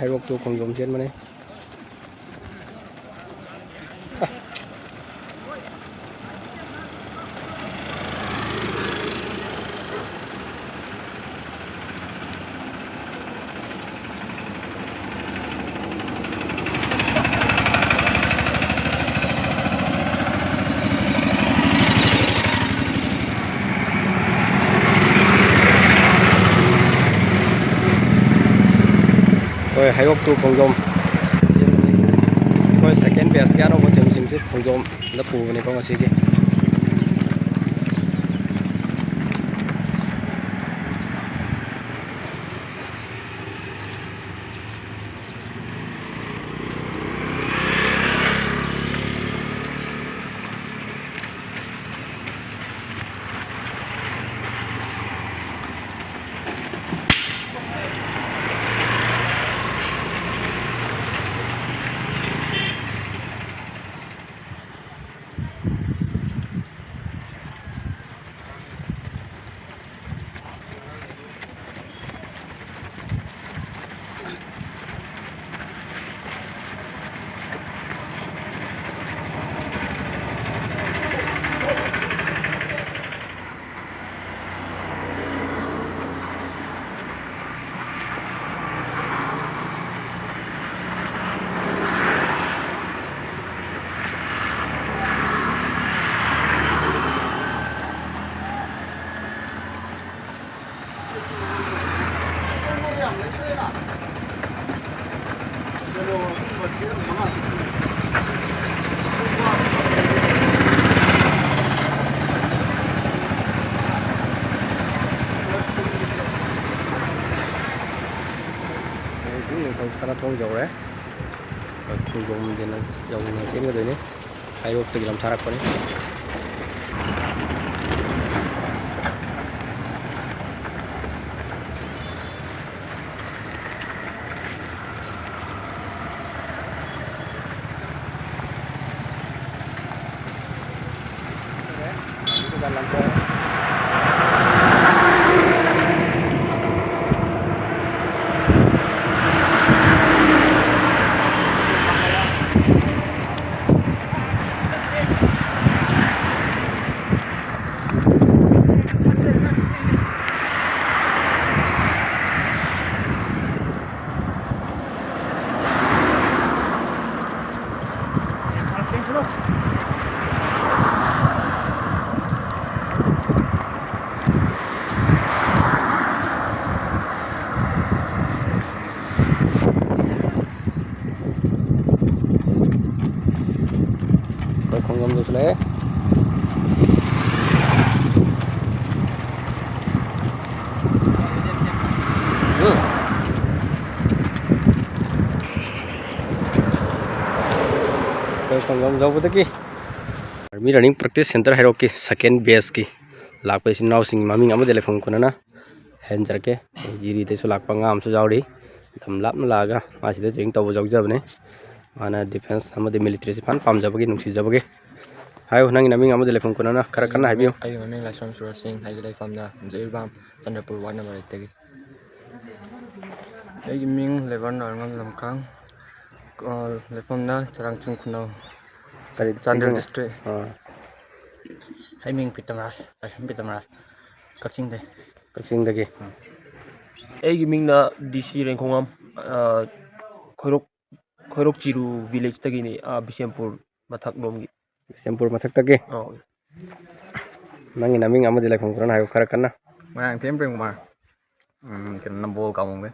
Heirok to Khongjom chen mane rồi Heirok to Khongjom rồi second base cái nó có thêm sinh sức Khongjom nó phù này có gì kia sana thong jauh đấy Khongjom thì nó dòng trên cái đấy này Heirok từ làm tharak này Khongjom tu sule Khongjom jauh betul ki Army Running Practice Center Heirok ki second base ki lakpa sin naw sing maming amade lekhong kona na hen jarke jiri te su lakpa ngam su jawri dam lap na laga asida jeng taw jawg jabne mana defense amade military si fan pam jabagi nungsi jabagi hayo nangi naming amade lekhong kona na khara kana habiyo ayo maming Lashram Suraj Singh hai lai famna Jailbam Chandrapur ward number 8 tagi ai ming levan ngam lamkang lai famna Charangchung Khunau Chandel district hai ming Pitamras Lashram Pitamras Kaching dagi ai ming na DC Rengkhongam Heirok Chiru village tagi ni Bisempur mathak nom gi Bisempur mathak tagi nangi naming amade lekhong kona hayo khara kana Marang Tempreng Kumar ken nambol kaung ge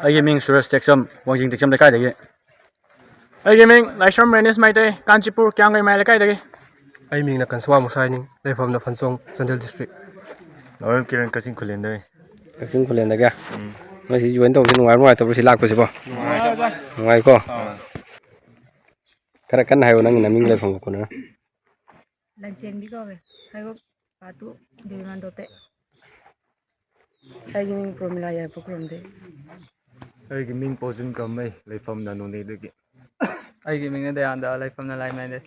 ai ming Suraj Texam Wangjing Texam lekai dagi ai ming Lashram Renes Maite Kanchipur Kyangai Mai lekai dagi ai ming na Kanswa Musaining leifam na Phansong Chandel district Noel Kiran Kaching Khulen dai Kaching Khulen dagi noi si join tong si nungai to si lakpa si bo nungai ko khara kana hayo nangi naming lekhong kona Lanseng di kau Heirok patu di mana dote ai ming promila ya pokrom de ai ming Pojin Kamai leifam na noni dagi ai ming na dayanda leifam na lai mai de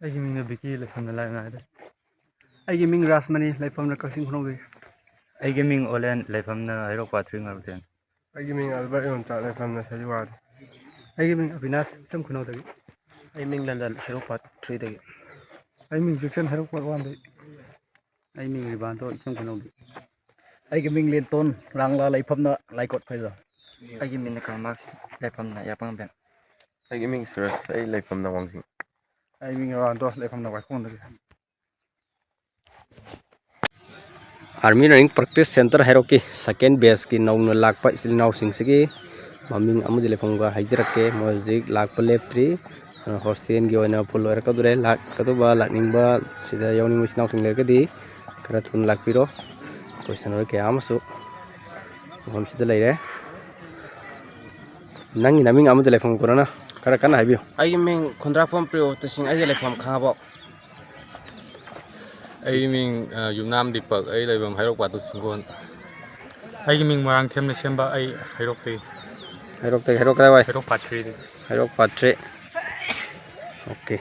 ai ming na Biki leifam na lai mai de ai ming Rasmani leifam na Kaching Khunau de ai ming Olen leifam na Heirok Patring Arten ꯑꯩꯒꯤ ꯃꯤꯡ Albert ꯌꯣꯡꯆꯥꯛ ꯂꯩꯐꯝꯅ ꯁꯖꯤꯋꯥꯗ ꯑꯩꯒꯤ ꯃꯤꯡ ꯑꯕꯤꯅꯥꯁ ꯏꯆꯝ ꯈꯨꯅꯧꯗꯒꯤ ꯑꯩ ꯃꯤꯡ London ꯍꯩꯔꯣꯛ ꯄꯥꯠ 3ꯗꯒꯤ ꯑꯩ ꯃꯤꯡ ꯖꯦꯛꯁꯟ ꯍꯩꯔꯣꯛ ꯄꯥꯠ 1ꯗꯒꯤ ꯑꯩ ꯃꯤꯡ ꯔꯤꯕꯥꯟꯇꯣ ꯏꯆꯝ ꯈꯨꯅꯧꯗꯒꯤ ꯑꯩꯒꯤ ꯃꯤꯡ ꯂꯦꯟꯇꯣꯟ ꯔꯥꯡꯂꯥ ꯂꯩꯐꯝꯅ ꯂꯥꯏꯀꯣꯠ ꯐꯩꯖ ꯑꯩꯒꯤ ꯃꯤꯡꯅ ꯀꯔꯃꯥꯛꯁ ꯂꯩꯐꯝꯅ ꯌꯥꯄꯥꯡꯕꯦꯟ ꯑꯩꯒꯤ ꯃꯤꯡ ꯁꯨꯔꯁ ꯑꯩ ꯂꯩꯐꯝꯅ ꯋꯥꯡꯖꯤꯡ ꯑꯩ ꯃꯤꯡ ꯔꯥꯟꯇꯣ ꯂꯩꯐꯝꯅ ꯋꯥꯏꯈꯣꯡꯗꯒꯤ ꯑꯥꯔꯃꯤ ꯔꯟꯅꯤꯡ ꯄ꯭ꯔꯦꯛꯇꯤꯁ ꯁꯦꯟꯇꯔ ꯍꯩꯔꯣꯛꯀꯤ ꯁꯦꯀꯦꯟ ꯕꯦꯁꯀꯤ ꯅꯧꯅ ꯂꯥꯛꯄ ꯏꯆꯤꯜ ꯏꯅꯥꯎꯁꯤꯡꯁꯤꯒꯤ ꯃꯃꯤꯡ ꯑꯃꯗꯤ ꯂꯩꯐꯝꯒ ꯍꯥꯏꯖꯔꯛꯀꯦ ꯃꯣꯏ ꯍꯧꯖꯤꯛ ꯂꯥꯛꯄ ꯂꯦꯞꯇ꯭ꯔꯤ ꯍꯣꯁꯇꯦꯜꯒꯤ ꯑꯣꯏꯅ ꯐꯨꯜ ꯑꯣꯏꯔꯛꯀꯗꯣꯔꯦ ꯂꯥꯛꯀꯗꯧꯕ ꯂꯥꯛꯅꯤꯡꯕ ꯁꯤꯗ ꯌꯥꯎꯅꯤꯡꯕ ꯏꯆꯤꯜ ꯏꯅꯥꯎꯁꯤꯡ ꯂꯩꯔꯒꯗꯤ ꯈꯔ ꯊꯨꯅ ꯂꯥꯛꯄꯤꯔꯣ ꯑꯩꯈꯣꯏ ꯁꯥꯟꯅꯔꯣꯏ ꯀꯌꯥ ꯑꯃꯁꯨ ꯃꯐꯝꯁꯤꯗ ꯂꯩꯔꯦ ꯅꯪꯒꯤ ꯅꯃꯤꯡ ꯑꯃꯗꯤ ꯂꯩꯐꯝ ꯀꯣꯟꯅꯅ ꯈꯔ ꯀꯟꯅ ꯍꯥꯏꯕꯤꯌꯨ ꯑꯩꯒꯤ ꯃꯤꯡ ꯈꯨꯟꯗ꯭ꯔꯥꯛꯄꯝ ꯄ꯭ꯔꯤꯌꯣꯇꯁꯤꯡ ꯑꯩꯒꯤ ꯂꯩꯐꯝ ꯈꯥꯉꯕꯣꯛ ꯑꯩꯒꯤ ꯃꯤꯡ ꯌꯨꯝꯅꯥꯝ ꯗꯤꯄꯛ ꯑꯩ ꯂꯩꯐꯝ ꯍꯩꯔꯣꯛ ꯄꯥꯠꯇꯨ ꯆꯤꯡꯒꯣꯟ ꯑꯩꯒꯤ ꯃꯤꯡ ꯃꯣꯏꯔꯥꯡꯊꯦꯝꯅ ꯁꯦꯝꯕ ꯑꯩ ꯍꯩꯔꯣꯛꯇꯒꯤ ꯍꯩꯔꯣꯛꯇꯒꯤ ꯍꯩꯔꯣꯛ ꯀꯗꯥꯏꯋꯥꯏ ꯍꯩꯔꯣꯛ ꯄꯥꯠ 3ꯗꯒꯤ ꯍꯩꯔꯣꯛ ꯄꯥꯠ 3 ꯑꯣꯀꯦ